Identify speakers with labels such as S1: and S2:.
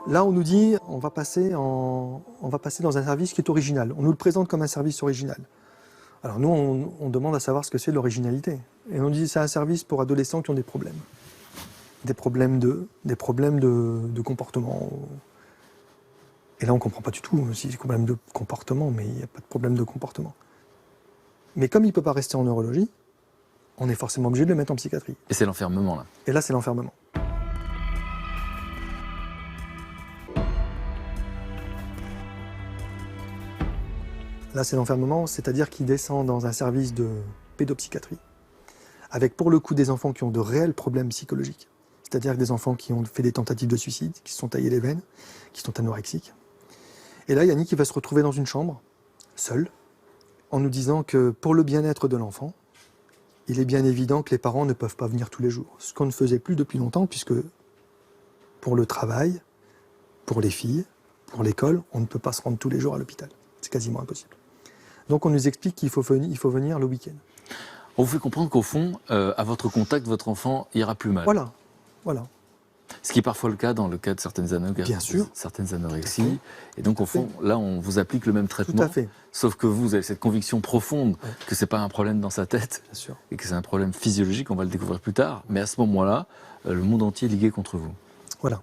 S1: Là, on nous dit on va passer dans un service qui est original. On nous le présente comme un service original. Alors nous, on demande à savoir ce que c'est l'originalité. Et on dit c'est un service pour adolescents qui ont des problèmes. Des problèmes de comportement. Et là, on ne comprend pas du tout si c'est des problèmes de comportement, mais il n'y a pas de problème de comportement. Mais comme il ne peut pas rester en neurologie, on est forcément obligé de le mettre en psychiatrie.
S2: Et c'est l'enfermement, là.
S1: Et là, c'est l'enfermement. Là, c'est l'enfermement, c'est-à-dire qu'il descend dans un service de pédopsychiatrie, avec pour le coup des enfants qui ont de réels problèmes psychologiques. C'est-à-dire des enfants qui ont fait des tentatives de suicide, qui se sont taillés les veines, qui sont anorexiques. Et là, Yannick, il va se retrouver dans une chambre, seul, en nous disant que pour le bien-être de l'enfant, il est bien évident que les parents ne peuvent pas venir tous les jours. Ce qu'on ne faisait plus depuis longtemps, puisque pour le travail, pour les filles, pour l'école, on ne peut pas se rendre tous les jours à l'hôpital. C'est quasiment impossible. Donc on nous explique qu'il faut venir le week-end.
S2: On vous fait comprendre qu'au fond, à votre contact, votre enfant ira plus mal.
S1: Voilà, voilà.
S2: Ce qui est parfois le cas dans le cas de certaines anorexies. Et donc, au fond, là, on vous applique le même traitement.
S1: Tout à fait.
S2: Sauf que vous avez cette conviction profonde que ce n'est pas un problème dans sa tête.
S1: Bien sûr.
S2: Et que c'est un problème physiologique, on va le découvrir plus tard. Mais à ce moment-là, le monde entier est ligué contre vous.
S1: Voilà.